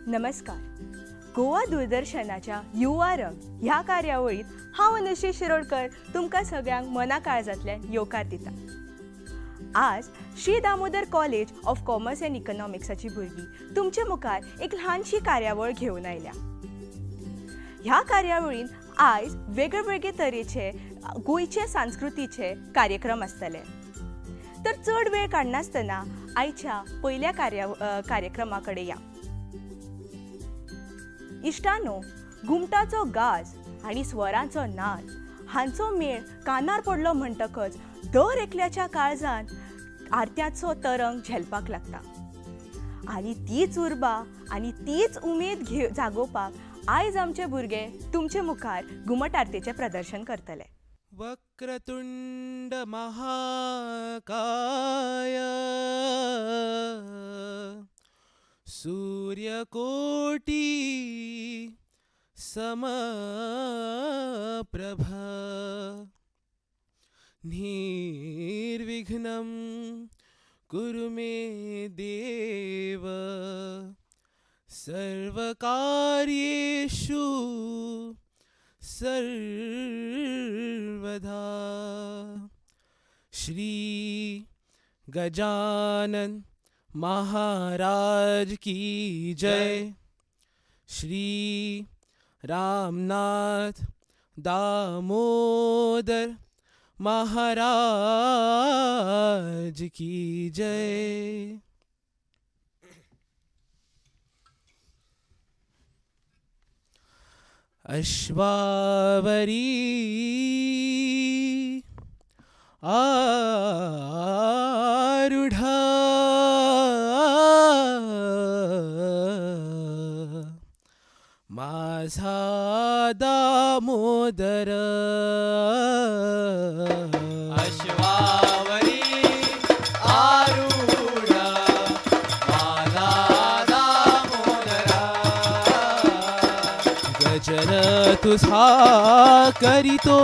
नमस्कार. गोवा दूरदर्शनाच्या युवा रंग ह्या कार्यावळीत हांव अनुश्री शिरोडकर तुमकां सगळ्यांक मना काळजांतल्यान येवकार दिता. आज Shri Damodar college of commerce and इकॉनॉमिक्साची भुरगीं तुमचे मुखार एक ल्हानशी कार्यावळ घेवन आयल्या. ह्या कार्यावळीन आयज वेगवेगळे तरेचे गोंयचे संस्कृतीचे कार्यक्रम आसतले. तर चड वेळ काडनासतना आयच्या पयल्या कार्यक्रमा कडेन या. इश्टानो, घुमटाचो गाज आनी स्वरांचो नाद हांचो मेळ कानार पडलो म्हणटकच दर एकल्याच्या काळजान आरत्याचो तरंग झेलपाक लागता. आनी तीच उर्बा आनी तीच उमेद जागोवपाक आयज आमचे भुरगे तुमचे मुखार घुमट आरतीचें प्रदर्शन करतले. वक्रतुंड महाकाय सूर्यकोटि समप्रभ निर्विघ्नं कुरु मे देव सर्वकार्येषु सर्वदा. श्री गजानन महाराज की जय. श्री रामनाथ दामोदर महाराज की जय. अश्वावरी आरूढा माझा दामोदर. अश्वावरी आरूढा माझा दामोदर. गजर तुझा करीतो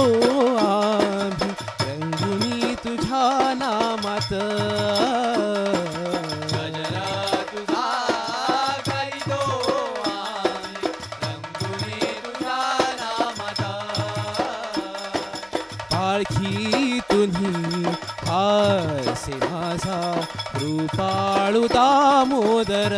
आम्ही रंगुनी तुझ्या नामात. गजर तुझा करीतो आम्ही रंगुनी तुझ्या नामात. पालखी तुम्ही हासे माझा कृपाळू दामोदर.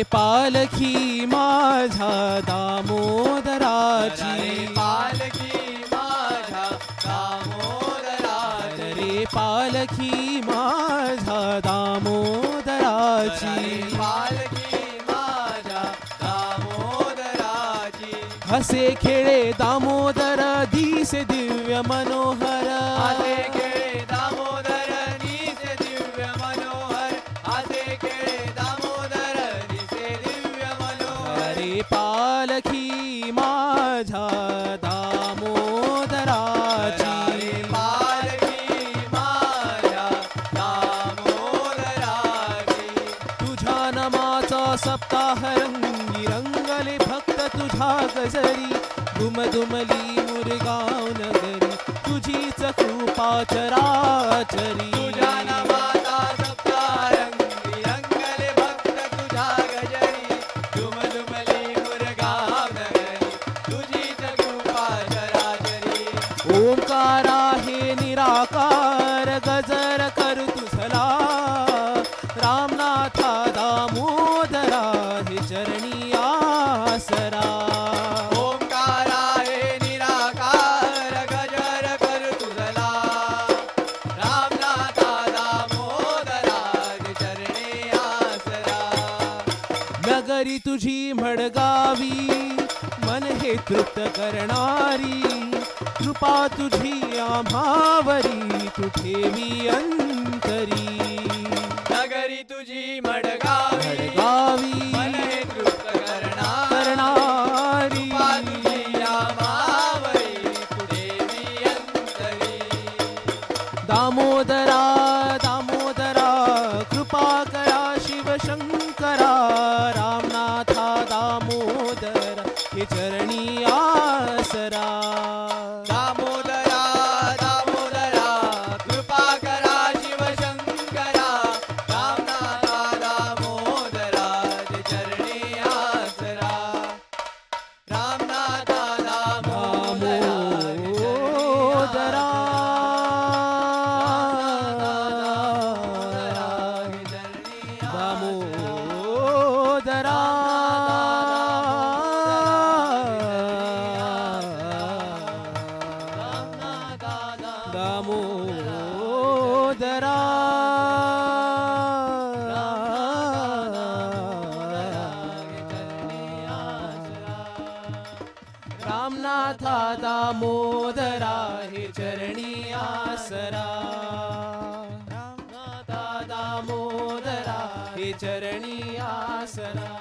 पालखी माझा दामोदराची. पालखी माझा दामोदराची. रे पालखी माझा दामोदराची. पालखी माझा दामोदराची. हसे खेळे दामोदर दिसे दिव्य मनोहर. हसे खेळे दामोदर दिसे दिव्य मनोहर. हसे खेळे दामोदर दिसे दिव्य मनोहर. रे पालखी माझा दामोदराची. पालखी माझा दामोदराची. तुझ्या नामाचा सप्ताह रंगी रंगले भक्त तुझ्या गजरी. दुमदुमली मुरगाव नगरी तुझीच कृपा चराचरी. तुझ्या नामाचा सप्ताह रंगी रंगले भक्त तुझ्या गजरी. दुमदुमली मुरगाव नगरी तुझीच कृपा चराचरी. ओंकार आहे निराकार गजर कर तुझला. रामनाथा दामोदरा हे चरणी आसरा. ओंकार आहे निराकार गजर कर तुझला. रामनाथा दामोदरा चरणी आसरा. नगरी तुझी मडगावी मन हे तृप्त करणारी. कृपा तुझी आम्हावरी तू ठेवी अंतरी. नगरी तुझी मडगावी मडगावी मन हे तृप्त करणारी. करणारी. कृपा तुझी आम्हावरी तू देवी अंतरी. दामोदरा दामोदरा कृपा करा शिवशंकरा. रामनाथा दामोदर हे चरणी आसरा. दामोदरा दामोदरा रामनाथा दामोदरा हे चरणी आसरा रामनाथा दामोदरा हे चरणी आसरा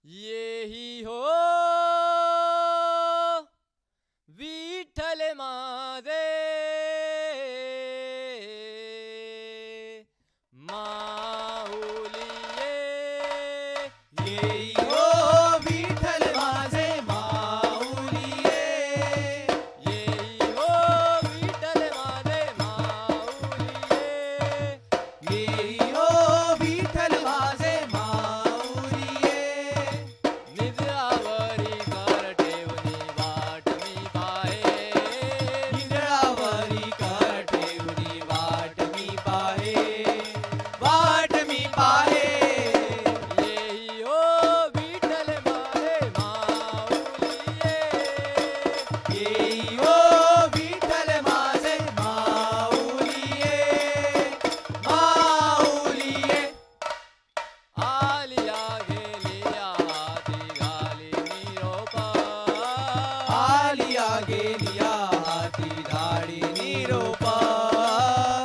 येही हो विठ्ठल माझे माऊली येई हो विठ्ठल माझे माऊली येई हो विठ्ठल माझे माऊली येई हो विठ्ठल माझे माऊली निद्रावरी कर ठेवणी वाट मी पाहे निद्रावरी कर ठेवली वाट मी पाहे वाट मी पाहे येई हो विठ्ठल माझे माऊली येई हो विठ्ठल माझे माऊली माऊली आलिया गेलिया हाती घाली निरोपा आलिया गेलिया हाती गाडी निरोपा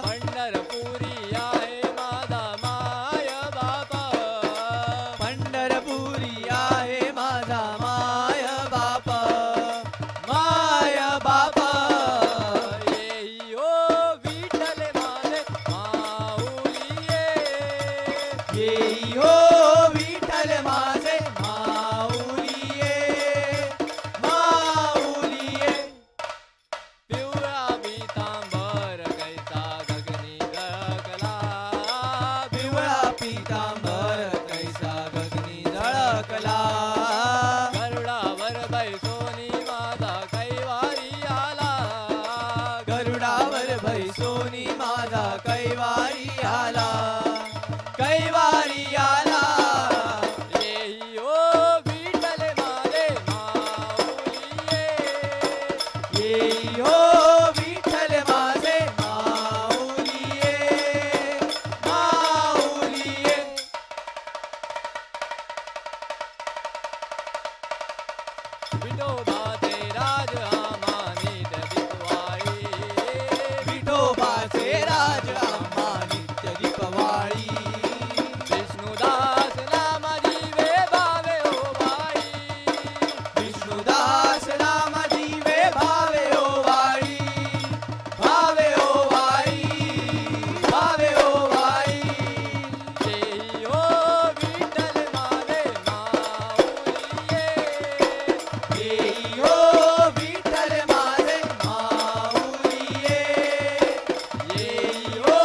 पंढरपुरी आहे माझा माय बापा पंढरपुरी आहे माझा माय बापा माय बापा येई हो विठ्ठल माझे माऊली येई हो विठ्ठल माझे माऊली माऊली पिवळा पितांबर कैसा गगनी गळकला पिवळा पितांबर कैसा गगनी झळकला गरुडावर बैसोनी माझा कैवारी आला गरुडावर बैसोनी माझा कैवारी आला कैवारी आला येई हो विठ्ठल माझे माऊली येई हो विठ्ठल माझे माऊली माऊली विठोबाचे राज आम्हानीत विठवाई विठोबाचे राज आम्हा नित्य दीपवाळी विष्णुदास नाम जीवे भावे हो बाई विष्णुदास नाम जीवे भावे ओ वाळी भावे ओ वाळी भावे ओ वाळी येई हो विठ्ठल माझे माऊली येई हो विठ्ठल माझे माऊली येई हो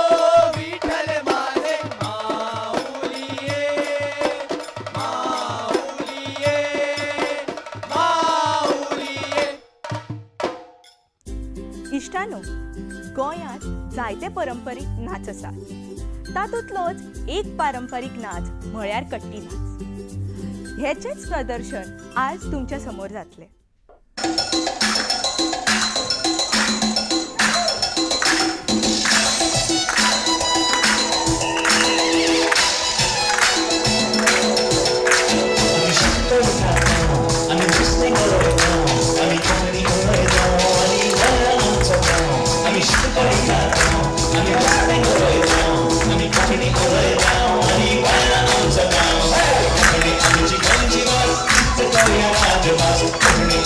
विठ्ठल माझे माऊली माऊली माऊली इश्टानो, गोंयांत जायते पारंपरीक नाच आसात. तातूंतलोच एक पारंपरीक नाच म्हळ्यार कट्टी नाच. हेचेच प्रदर्शन आज तुमच्या समोर जातले. Hey!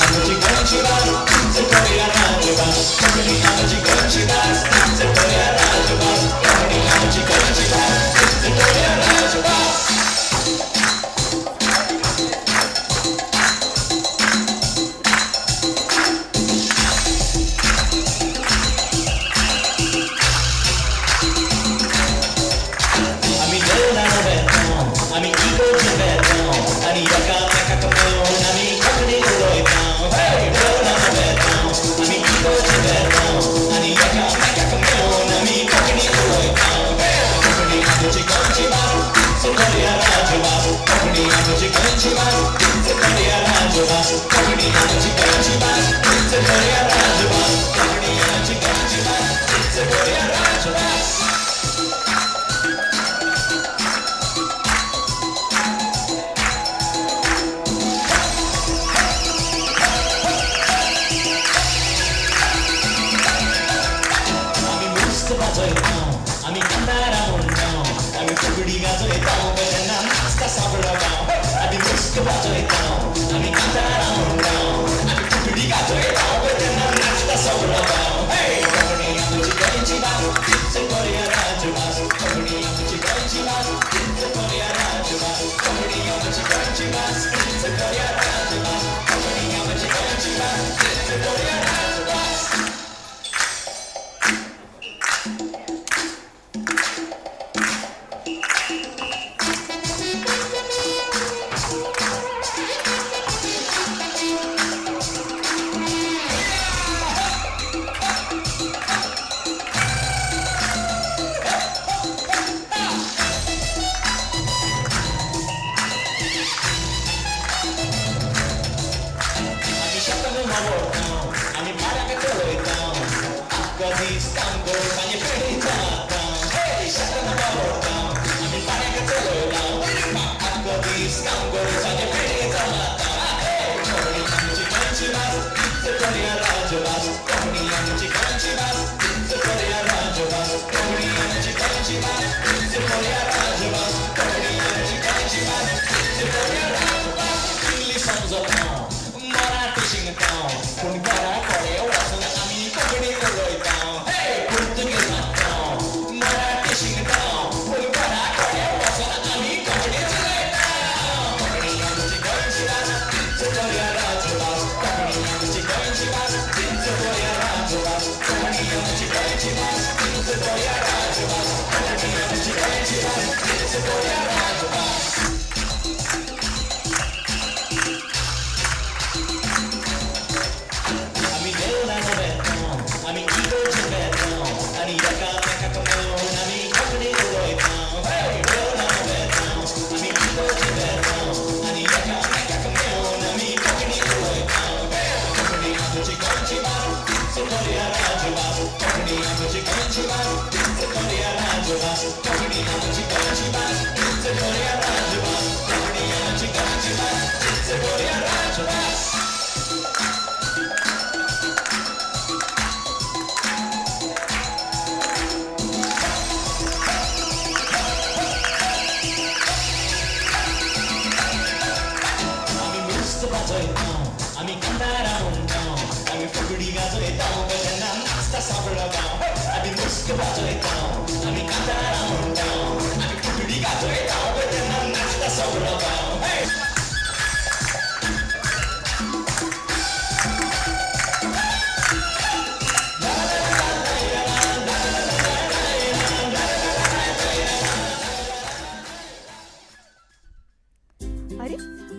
अरे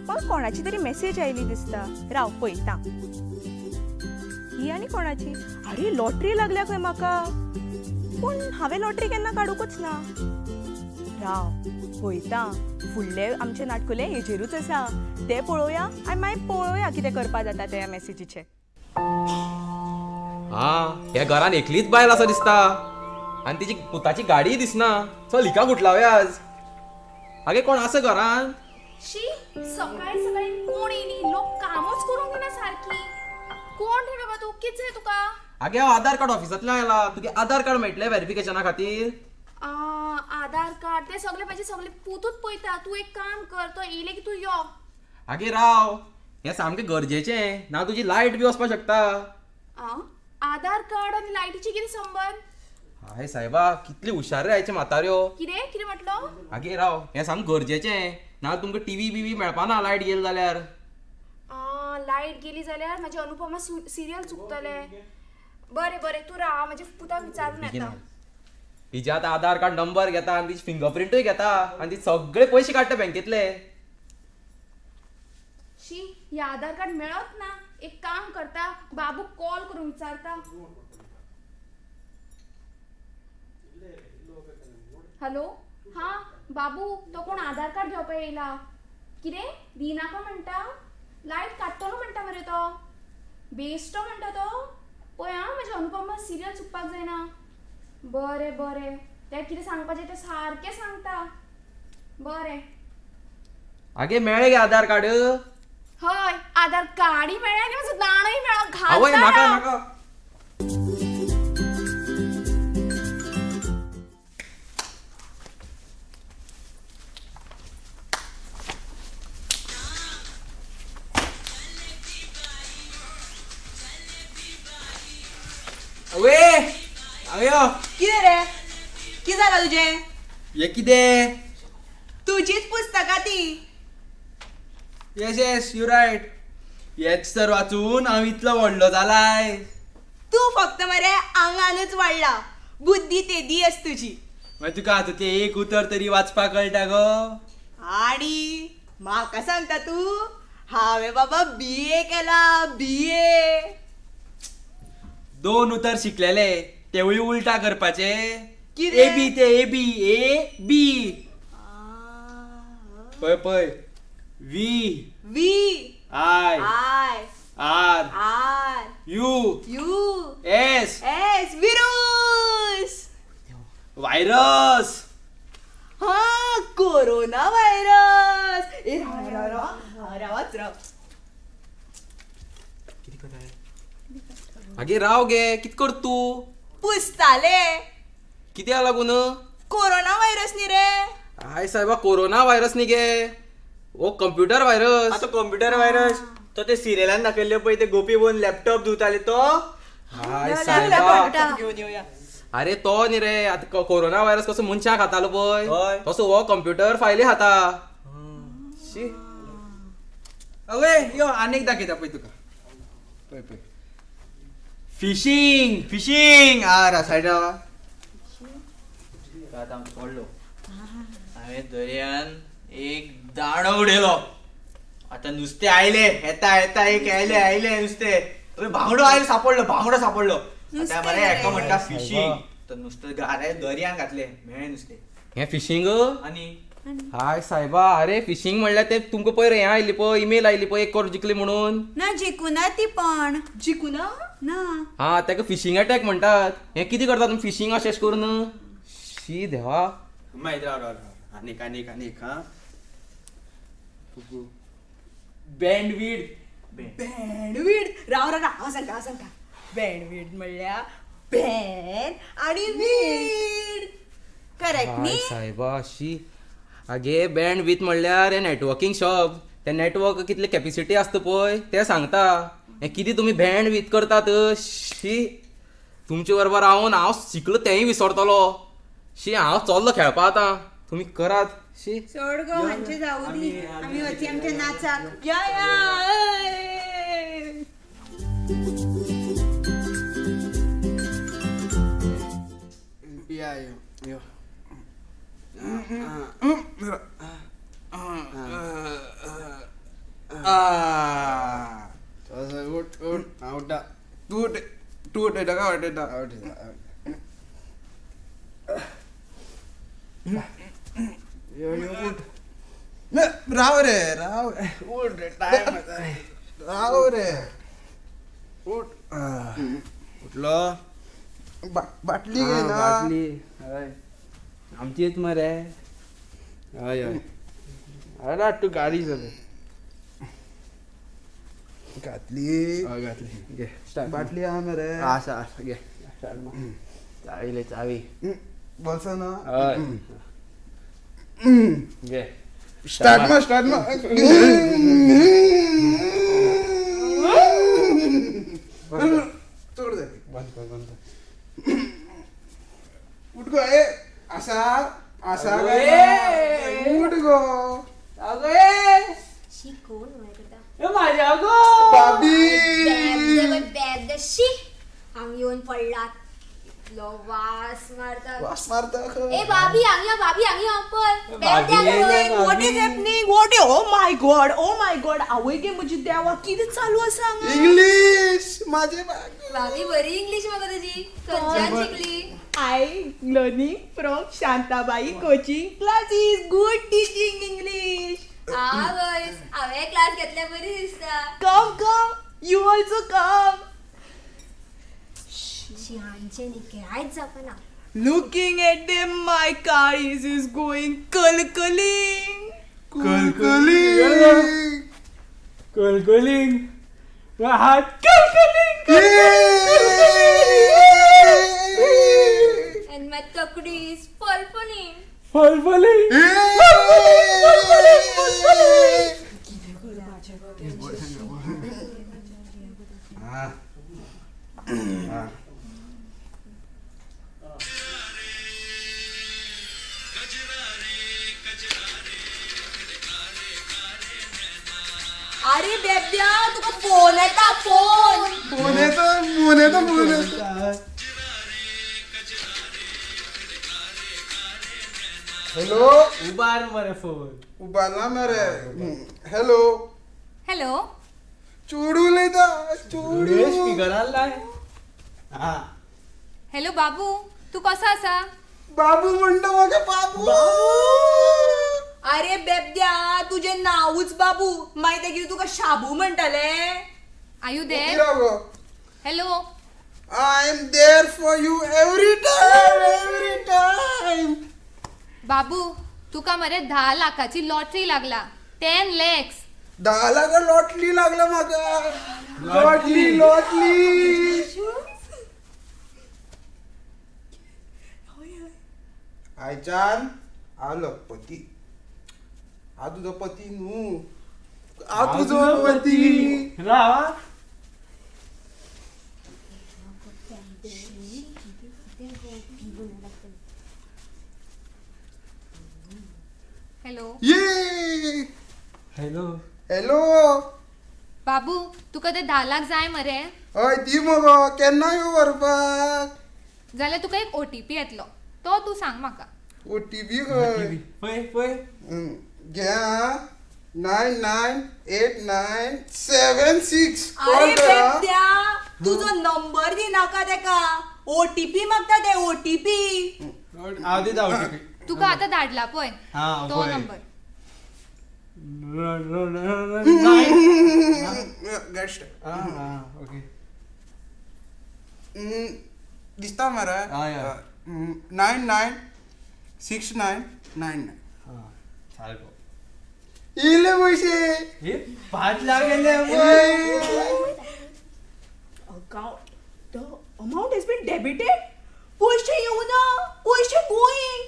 पण कोणाची तरी मेसेज आयली दिसता. राव पळयता. ही आनी कोणाची? अरे लॉटरी लागल्या खंय म्हाका. पूण हांवें लॉटरी केन्ना काडूकच ना. राव पळयता. फुडले आमचे नाटकुले हेजेरूच आसा. ते पळोवया आनी मागीर पळोवया कितें करपा जाता त्या मेसेजीचे. ह्या घरान एकलीच बायल आसा दिसता आनी तिची पुताची गाडी दिसना. चल हिका गुटलावया आज. आगे कोण आसा घरान? शी सकाळी सकाळी कोण येयली. लोक कामच करूंक दिना सारकी. कोण रे बाबा तू? कितें जाय तुका? आगे हांव आधार कार्ड ऑफिसांतल्यान आयला. तुगे आधार कार्ड मेळटलें व्हेरिफिकेशना खातीर? आधार कार्ड ते सगळे माझे सगळे पुतूच पळयता. तू एक काम कर, तो येयले की तू यो. आगे राव, हें सामकें गरजेचें. ना तुजी लायट बी वचपाक शकता. आधार कार्ड आणि लायटीची कितें संबंध? हाय सायबा, कितली हुशार रे आयचे म्हाताऱ्यो. कितें कितें म्हटलो? आगे राव, हें सामकें गरजेचें. ना तुमकां टीव्ही बिवी मेळपाना लायट गेली जाल्यार. लायट गेली जाल्यार माझे अनुपमा सिरियल चुकतले. बरें बरें तू राव, माझे पुताक विचारून येता. हिचे आतां आधार कार्ड नंबर घेता आनी तिची फिंगरप्रिंटूय घेता आनी ती सगळे पयशे काडटा बँकेतले. शी हे आधार कार्ड मेळत ना. एक काम करता, बाबूक कॉल करून विचारता. हॅलो, हा बाबू, तो कोण आधार कार्ड घेवपा येयला? किरे दिनाका म्हणटा लाईट काडटलो म्हणटा मरे तो बेस्टो म्हणटा तो पळय आं म्हज्या अनुपमा सिरियल चुकपाक जायना बरें बरें तें कितें सांगपाचें तें सारकें सांगता बरें आगे मेळे गे आधार कार्ड हय आधार कार्डय मेळ्ळें आनी म्हजो दाणय मेळ्ळो आवय घालता नाका हांव. नाका आवय आवय कितें रे कितें जालां तुजें हे कितें तुजीच पुस्तकां ती येस यू रायट हेच तर वाचून हांव इतलो व्हडलो जालाय तू फक्त मरे आंगानच वाडला बुद्धी तेदी आस तुजी मागीर तुका आतां तें एक उतर तरी वाचपाक कळटा गो आणि म्हाका सांगता तू हांवें बाबा BA केला BA 2 उतर शिकलेले तेवूय उलटा करपाचे कितें? ए बी ते ए बी ए बी पळय पळय V V I I R R U U S S virus virus हा कोरोना व्हायरस ए रावच राव आगे राव गे कित कर तू पुसताले कित्याक लागून कोरोना व्हायरस न्ही रे आय साहेबा कोरोना व्हायरस न्ही गे ओ कंप्युटर व्हायरस आता कॉम्प्युटर व्हायरस तो ते सिरियलान दाखयल्ले पळय ते गोपी बोन लॅपटॉप धुताले तो हाय साहेबा घेऊन येऊया अरे तो न्ही रे आता कोरोना व्हायरस कसो मनशाक खातालो पळय हय. तसो हो कंप्युटर फायली खाता शी अवे यो आनीक दाखयता पळय तुका पळय पळय फिशिंग फिशिंग आ सायडा आतां हांव पडलो हांवें दर्यान एक दाणो उडयलो आतां नुस्तें आयले येता येता एक आयले नुस्तें अरे भांगडो आयलो सापडलो आतां मरे हेका म्हणटा फिशिंग तर नुस्तें घारे दर्यान घातले मेळ्ळें नुस्तें हे फिशिंग आनी हाय साहेबा अरे फिशिंग म्हणल्यार ते तुमकां पयर हें आयली पळय ईमेल आयली पळय 1 करोड जिकली म्हणून ना जिकुना ती पण जिकुना ना हा ताका फिशिंग अटॅक म्हणटात हे कितें करता तुमी फिशिंग अशें करून शी देवा मागीर राव आनीक आनीक आनीक हा बँडविड बँडवीड राव राव हांव सांगता बँडवीड म्हणल्यार बँड आणि वीड करेक्ट हाय न्ही साहेबा शी आगे बँड विथ म्हणल्यार हे नेटवर्किंग शॉप ते नेटवर्क कितले कॅपॅसिटी आसता पळय ते सांगता हे कितें तुमी बँड विथ करतात शी तुमचे बरोबर रावन हांव शिकलो तेंय विसरतलो शी हांव चल्लो खेळपा आतां तुमी करात शी सोड गो हांचे जाऊ दी आमी वची आमच्या नाचाक या या यो उठ उठ उठा तू उठ का वाटता उठ राव रे राव उठ टाइम राव रे उठ उठलो बाटली घे ना बाटली हय आमचीच मरे हय हय अरे तू गाडी चल घातली घातली घे बाटली हा मरे आसा आसा घे चावी चावी बोलसा ना हय घे स्टार्ट मा तोड दे बंद कर उठ गो ए असा असा उठ गो अगं शी कोण करता माझ्या गो बेब शी हांग येवन पडलात इतलो वास मारता वास मारता ए भाभी हांग या पळय what is happening what oh my God आवय गे म्हजी देवा कितें चालू आसा हांगा इंग्लिश माझे भाभी बरी इंग्लिश म्हाका तुजी खंयच्यान शिकली I learning from Shantabai coaching classes. Good teaching English. आवय येयल्या बरी दिसता. कम यू ऑल्सो कम. शिहांचे निके आयच जापना. Looking at them, my car is going कलकलिंग. कलकलिंग And my तकडी is फलफलिंग. अरे बेब्या तुका फोन येता फोन. फोन येतो. हॅलो उबार मरे फोन. उबारला मरे. Hello hello. चोडू उलयता स्पीकर आलाय. हॅलो बाबू, तू कसो आसा? बाबू म्हणतो म्हाका बाबू. अरे बेब्या तुझे नावूच बाबू माहिती आहे की तुका शाबू म्हणटाले. Are you there? किरा गो? Hello. I am there for you every time. बाबू, तुका मरे 10 लाखाची लॉटरी लागला. 10 lakhs. 10 लाख लॉटरी लागलं म्हाका. लॉटरी. आयच्यान आलो पती. हा तुझो पती न्हू. हा तुझो पती. रावा. हॅलो. ये हॅलो. बाबू, तुका ते 10 लाख जाय मरे. हय दी मगो केन्ना येऊ व्हरपाक. जाल्यार तुका एक OTP येतलो, तो तू सांग म्हाका. OTP पय घे. 998976. अरे बेब्या तुझो नंबर दी नाका तेका. OTP मागता ते OTP. हांव दिता OTP. तुका आता धाडला पय हा, तो पळय. नंबर. Guest okay. दिसता मरे. हय, हय. 996999. सारको. येले पैसे. हे 5 लाख गेले. The amount has been debited. पैसे येऊ ना. पैसे गोईंग.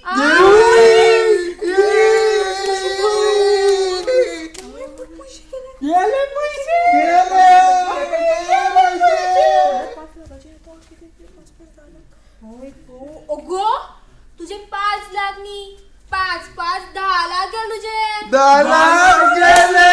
गेले पैसे. ओगो, तुझे 5 लाख नी 5 10 लाख गेल तुझे. 10 लाख गेले.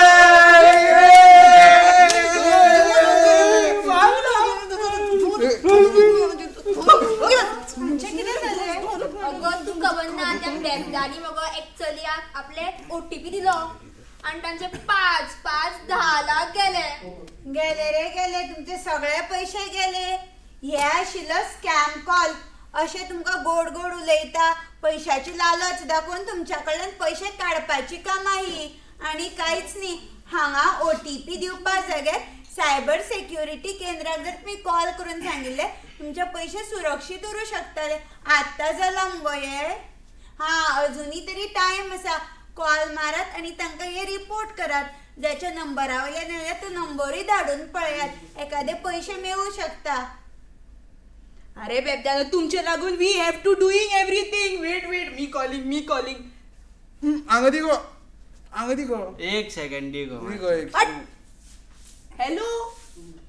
अगं तू खबर ना त्या बेबदानी मग ऍक्च्युअली आपले OTP दिलो आणि त्यांचे 5 10 लाख गेले. गेले रे गेले तुमचे सगळे पैसे गेले. हे आशिल्लो स्कॅम कॉल. अशे तुमका गोड गोड उलयता पैशाची लालच दाखवून तुमच्या कडल्यान पैसे काडपाची कामाई आणि काहीच नाही. हांगा OTP दिवपा जाग्यार सायबर सेक्युरिटी केंद्राक जर तुम्ही कॉल करून सांगिल्ले तुमचे पैसे सुरक्षीत उरूं शकतले. आत्ता जाला मगो हे. हा अजुनी तरी टाइम आसा. कॉल मारात आणि तांकां हे रिपोर्ट करात. ज्याच्या नंबरा वयल्यान येयल्या तो नंबरूय धाडून पळयात. एखादे पैसे मेळू शकता. अरे बेब्या तुमचे लागून we have to doing everything. Wait me calling. हांगा दी गो. एक सेकंड दी गो. हॅलो.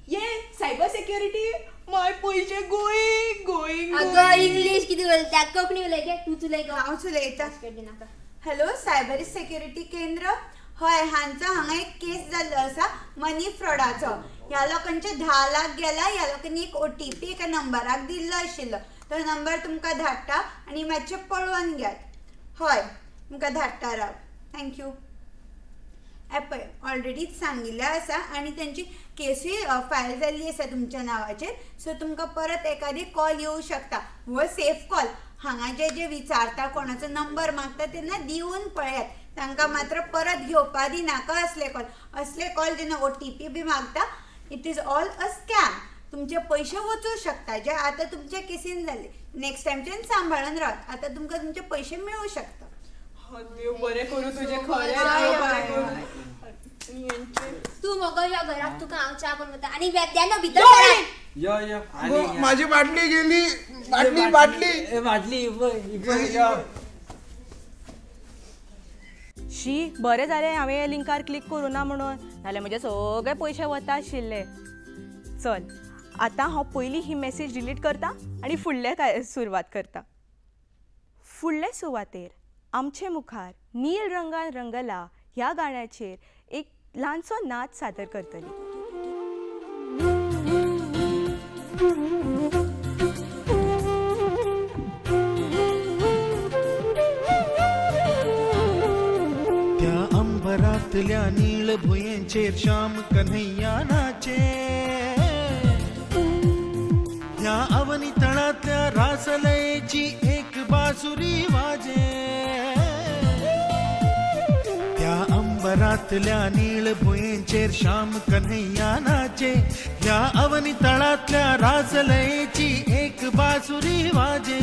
ये सायबर सिक्युरिटी. माय पैसे गोईंग. अगं इंग्लिश किती बोलता, कोकणी उलय तूच उलय गं. हांव उलयतां. हॅलो सायबर सेक्युरिटी केंद्र. हय हांगा एक केस जाल्लो आसा मनी फ्रॉडाचो. ह्या लोकांचे 10 लाख गेला. ह्या लोकांनी एक OTP एका नंबराक दिल्लो आशिल्लो. तो नंबर तुमकां धाडटा आनी मातशें पळोवन घेयात. हय तुमकां धाडटा राव. थँक्यू. पळय ऑलरेडीच सांगिल्लें आसा आनी तेंची केसूय फायल जाल्ली आसा तुमच्या नांवाचेर. सो तुमकां परत एखादी कॉल येवं शकता. हो सेफ कॉल. हांगा जे विचारता कोणाचो नंबर मागता तेन्ना दिवन पळयात. तांकां मात्र परत घेवपा दिनाका असले कॉल जेन्ना OTP बी मागता, it is all a scam. तुमचे पयशे वचूंक शकता, जे आतां तुमच्या केसीन जाले. नेक्स्ट टायमच्यान सांबाळून रावत, आतां तुमकां तुमचे पयशे मेळूं शकता. बरें करूं तुजें खरें. तू मगो या घरात तुका हांव च्या करून वता आणि वेद्यानो भितर सरा. माझी बाटली गेली. बाटली शी, बरें जालें हांवें ह्या लिंकार क्लिक करूं ना म्हणून, नाल्यार म्हजे सगळे पयशे वता आशिल्ले. चल, आतां हांव पयलीं ही मेसेज डिलीट करता आनी फुडले सुरवात करता. फुडले सुवातेर आमचे मुखार नील रंगान रंगला ह्या गाण्याचेर एक ल्हानसो नाच सादर करतली. त्या अंबरातल्या नीळ भुयेंचेर श्याम कन्हैया नाचे. ह्या अवनी तळातल्या रासलयेची एक बासुरी वाजे. त्या अंबरातल्या नीळ भुयेंचेर श्याम कन्हैया नाचे. ह्या अवनी तळातल्या रासलयेची एक बासुरी वाजे.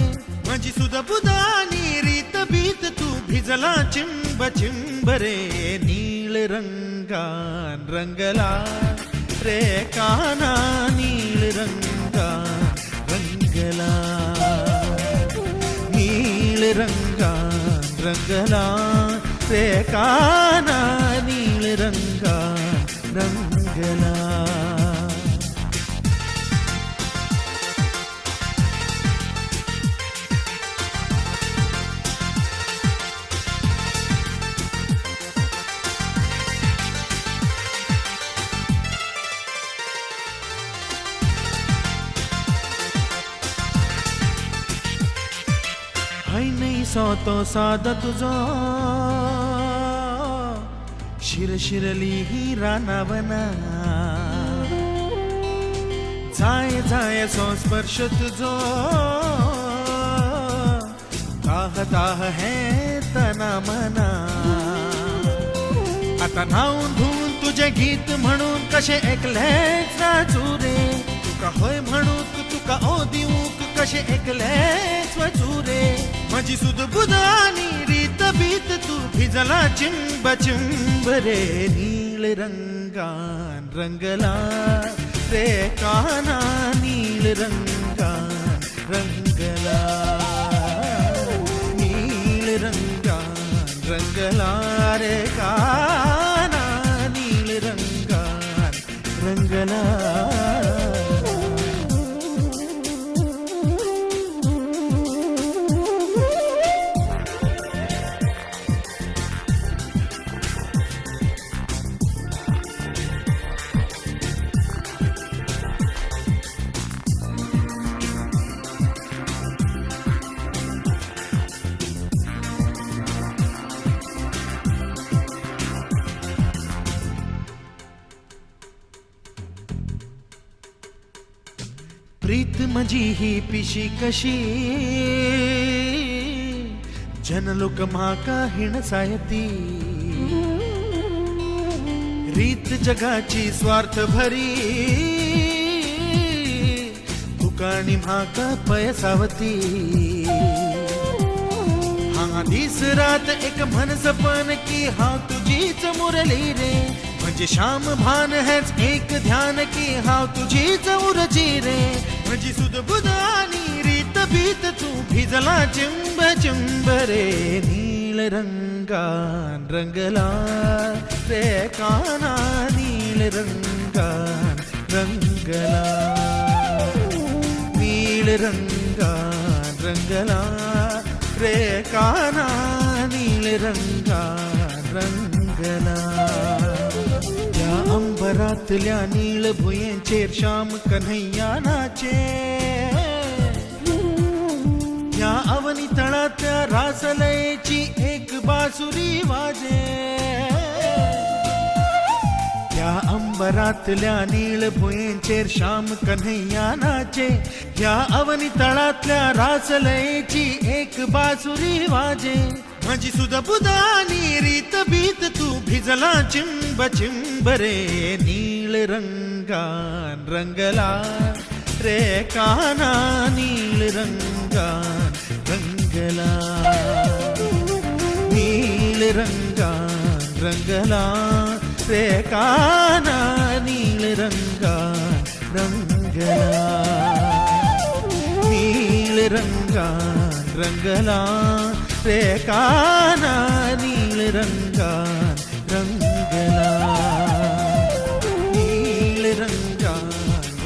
माझी सुध बुधानी रीत बीत तू भिजला चिंब चिंब रे. नीळ रंगान रंगला रे काना. नीळ रंगान रंगला. नीळ रंगान रंगला रे काना. नीळ रंगान रंगला. नाही सोतो साद तुझो शिरशिरली ही रानावना. जाय जाय संस्पर्श तुझो ताह ताह है तना मना. आता नावून धुवून तुझे गीत म्हणून कशे एकलेच नाचू रे. तुका होय म्हणूक तुका ओ दिवूक कशे एकलेच वचू रे. माझी सुध बुध आणि रीत बीत तू भिजला चिंब चिंब रे. नीळ रंगान रंगला रे काना. नीळ रंगान रंगला. नीळ रंगान रंगला रे काना. नीळ रंगान रंगला. प्रीत मजी ही पिशी कशी जनलोक म्हाका हिणसायती. रीत जगाची स्वार्थ भरी तुकाणी म्हाका पयसावती. हा दिस रात एक मनसपन की हांव तुझीच मुरली रे. म्हणजे श्याम भान हेच एक ध्यान की हांव तुझीच उरची रे. माझी सुध बुध आणि रीत बीत तू भिजला चिंब चिंब रे. नीळ रंगान रंगला रे काना. नीळ रंगान रंगला. नीळ रंगान रंगला रे काना. नीळ रंगान रंगला. त्या अंबरातल्या नीळ भुयेंचेर श्याम कन्हैया नाचे. या अवनी तळातल्या रासलयेची एक बासुरी वाजे. त्या अंबरातल्या नीळ भुयेंचेर श्याम कन्हैया नाचे. या अवनी तळातल्या रासलयेची एक बासुरी वाजे. माझी सुद्धा बुधा आणि रीत बीत तू भिजला चिंब चिंब रे नीळ रंगान रंगला रे काना नीळ रंगान रंगला नीळ रंगान रंगला रे काना नीळ रंगान रंगला नीळ रंगान रंगला रे काना नीळ रंगान रंगला नीळ रंगान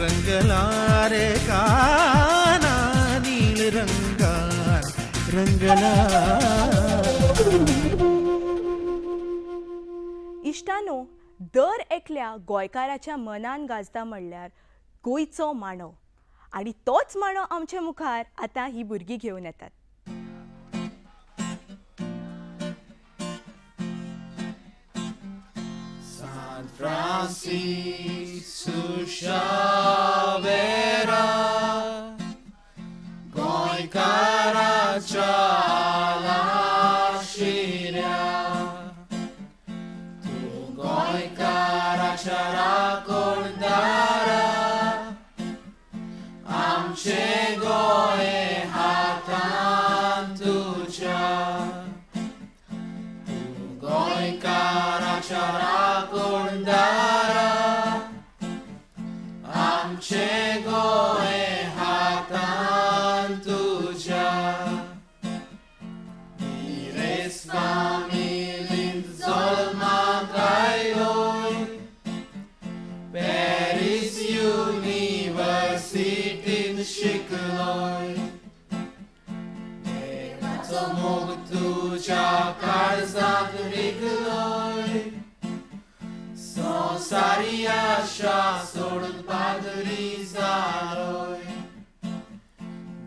रंगला रे काना नीळ रंगान रंगला. इश्टानो, दर एकल्या गोंयकाराच्या मनान गाजता म्हणल्यार गोंयचो मांडो. आणि तोच मांडो आमचे मुखार आतां ही भुरगीं घेवन येतात. गोंयकाराच्या शिऱ्या तू गोंयकाराच्या राखणदारा आमचे गोंय हातान तुझ्या तू गोंयकाराच्या राखणदारा आमचे गोंय हातान तुझ्या इरेस फामिलीन जल्माक आयलोय पॅरीस युनिवर्सिटीन शिकलोय देवाचो मोग तुझ्या काळजांत रिगलोय संवसारी आशा सोडून पादरी जालोय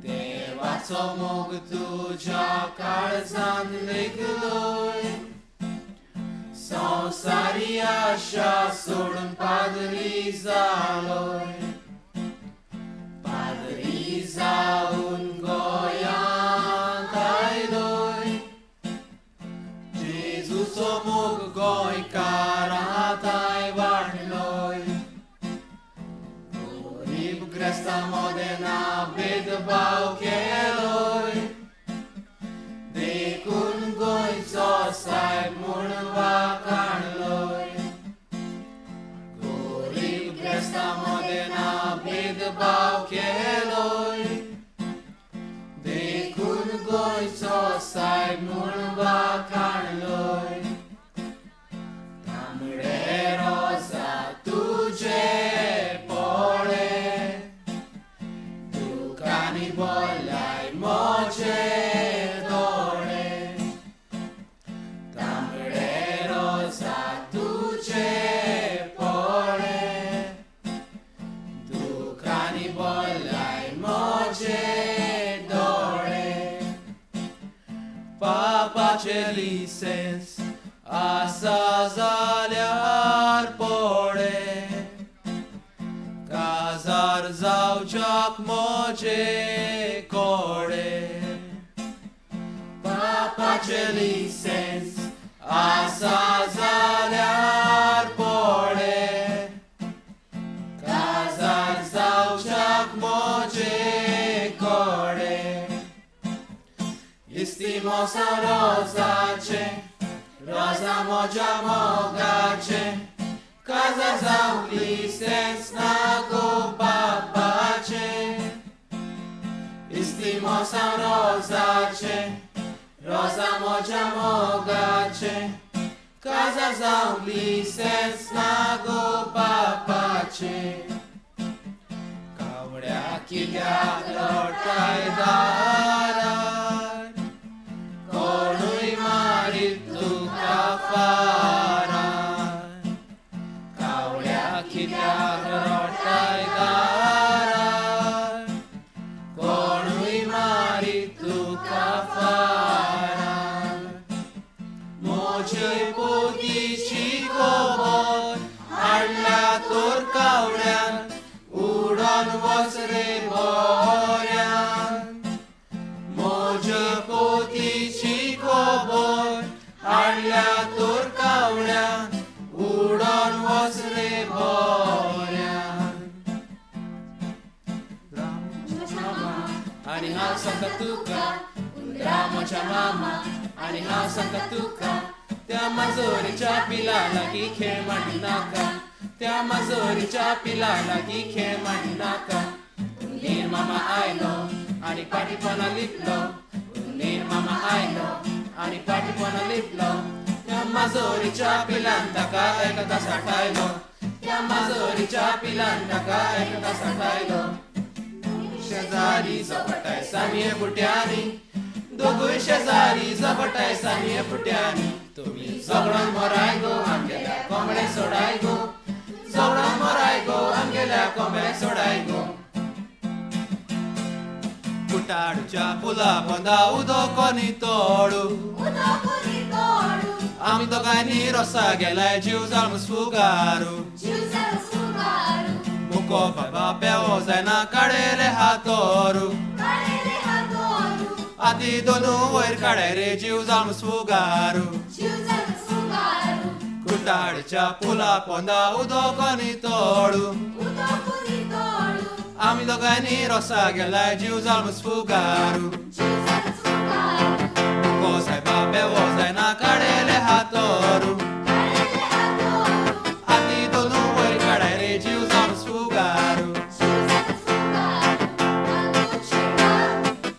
देवाचो मोग तुझ्या काळजांत रिगलोय संवसारी आशा सोडून पादरी जालोय पादरी जाऊन गोंयांत आयलोय जेजूचो मोग गोंयकारांत वाडलोय गरीब ग्रेस्तां मोदेना भेदभाव केलोय देखून गोंयचो सायब म्हूण वाखाणलोय गरीब ग्रेस्तां मोदेना भेदभाव केलोय देखून गोंयचो सायब म्हूण वाखाणलोय तांबडे रोजा तुझे पोळे दुखांनी बोलाय मोचे दोळे तांबडे रोजा तुझे पोळे दुखांनी बोलाय मोचे दोळे पापाचे लिसेन्स आसा जाल्यार पोळे काजार जावच्याक मोचे कोडे पापाचे लिसेन्स आसा जाल्यार पोळे काजार जावच्याक मोचे कोडे इस्तिमोसा रोजाचे रोजा मोज्या मोगाचे काजा जावं लिसेन्स नागो बापाचे इस्तिमोसा रोजाचे रोजा मोज्या मोगाचे काजा जावं लिसेन्स नागो बापाचे कावड्या कित्याक रडटाय दारार कोणूय मारीत तुका फारार कावड्या कित्याक रडटाय दारार कोणूय मारीत तुका फारार मोजे पोतीची कोमर हाडल्या तोर कावड्यान उडोन वच रे बोऱ्यान तुका उंदरा म्हज्या मामा आनी हांव सांगता तुका त्या माजोरीच्या पिला लागीं खेळ मांडू नाका त्या माजोरीच्या पिला लागीं खेळ मांडू नाका उंदीर मामा आयलो आनी पाटीपणा लिपलो उंदीर मामा आयलो आनी पाटीपणा लिपलो त्या माजोरीच्या पिलान ताका एकदा सांठायलो त्या माजोरीच्या पिलान ताका एकदा सांठायलो शेजारी झपटाय सामये फुट्यांनी दोगूय शेजारी झपटाय सामये फुट्यांनी तुम्ही झगडोन मोराय गो आमगेल्या कोंबडे सोडाय गो झगडोन मोराय गो आमगेल्या कोंबडे सोडाय गो कुटाडच्या पुला पोंदा उदक कोणी तोडू आमी दोगांनी रोसा गेलाय जीव जावन फुगारू मुको बाबा पेवो जायना काडेले हातोरू आदी दोनू वयर काडे रे जीव जावन फुगारू कुटाडच्या पुला पोंदा उदक कोणी तोडू आमी दोगांनी रोसा गेलाय जीव जावन फुगारू मुको सायबा पेवो जायना काडेले हातोरू आदी दोनू वयर काडे रे जीव जावन फुगारू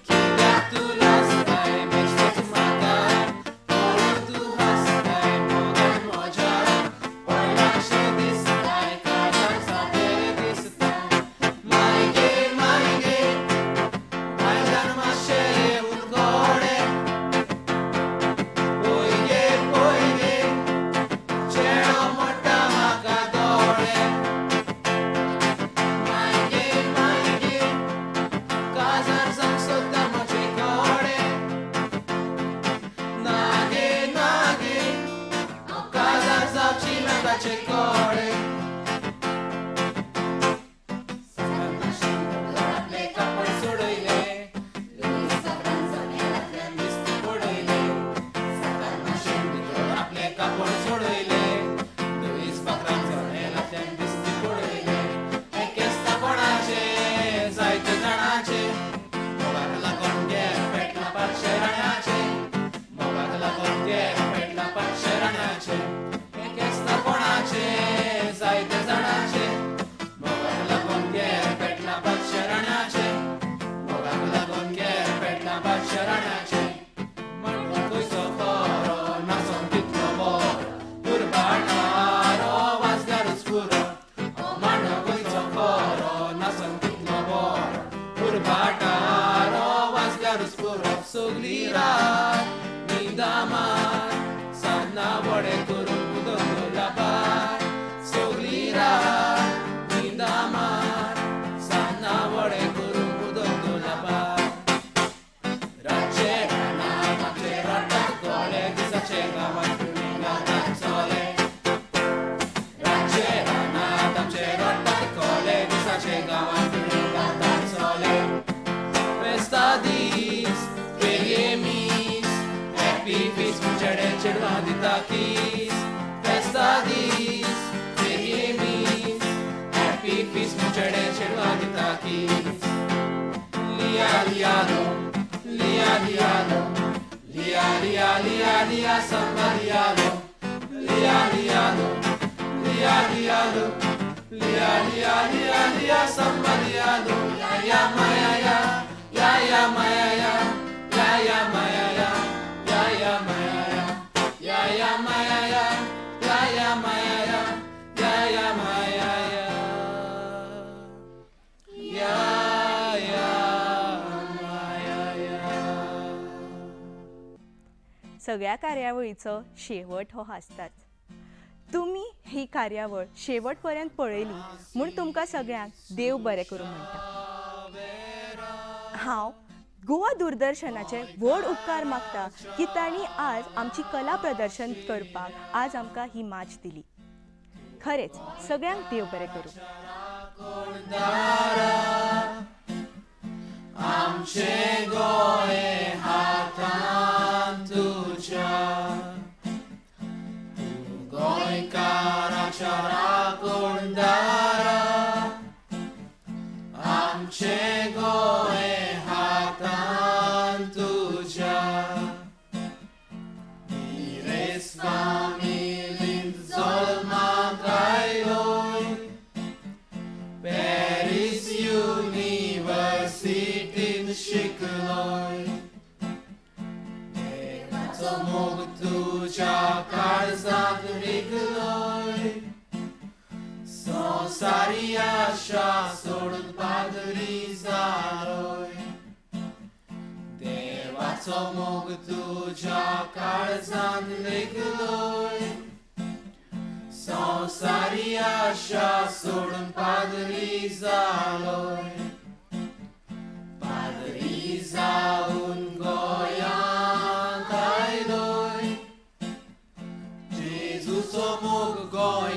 कित्याक तूं नाचताय बेश्टेच म्हाका पळोवन तूं हांसताय मोगान म्हज्या पळयलाशें दिसताय काळजाक सादेर दिसताय मायगे मायगे आयजान मातशें येवून गोडे पोयगे पोयगे चेडो मोडटा म्हाका दोळे मायगे मायगे काजार जावंक सोदता म्हजे गोडे नागे नागे हांव काजार जावची ना ताचे कोडे आपले कापड सोडयले दिसती पडयले आपले कापड सोडयले दुईस पाखरां जनेलांतल्यान दिसती पडयले हे केस्ता कोणाचे जायते जाणांचे मोगाक लागून गेर पेटला पांचशे राण्याचे मोगाक लागून गेर पेटला पांचशे राण्याचे हे केस्ता कोणाचे जायते जाणांचे मोगाक लागून गेर पेटला पांचशे राण्याचे मोगाक लागून गेर पेटला पांचशे राण्याचे म्हणून खंयचो खरो नाचोन कितलो बरो उरबाटारो वाजगारूच पुरो म्हणून खंयचो खरो नाचोन कितलो बरो उरबाटारो वाजगारूच पुरो सगली रात न्हिदामार सान्नां वडे करून उदक लाबार सगली रात न्हिदामार सान्नां वडे करून उदक लाबार रातचे रानांत आमचे रडटात कोळे दिसाचे गांवांत गातात चले रातचे रानांत आमचे रडटात कोळे दिसाचे गांवांत गातात चले फेस्ता दीस वेगळे मीस हॅपी फीस चेडे चेडवां दिता किस फेस्ता दीस वेगळे मीस हॅपी फीस चेडे चेडवां दिता किस लिया लियालो लिया लियालो लिया लिया लिया लिया samba lialo लिया लियालो लिया लियालो लिया लिया लिया लिया samba lialo ya maya ya maya ya maya ya maya ya maya ya maya ya maya सगळ्या कार्यावळीचो शेवट हो आसताच. तुम्ही ही कार्यावळ शेवट पर्यंत पळयली म्हूण तुमकां सगळ्यांक देव बरें करूं म्हणटा. हांव गोवा दूरदर्शनाचे व्हड उपकार मागता की तांणी आज आमची कला प्रदर्शन करपाक आज आमकां ही माच दिली. खरेंच सगळ्यांक देव बरें करूं. आमचे गोये हातांत तुझ्या गोंयकाराच्या राखण दारा. आमचे गोये हातांत पादरीकलोय संवसारी आशा सोडून पादरी जालोय देवाचो मोग तुज्या काळजांत लेखलोय संवसारी आशा सोडून पादरी जालोय पादरी जाऊन गोंयांत आयलोय जेजूचो मोग गोंय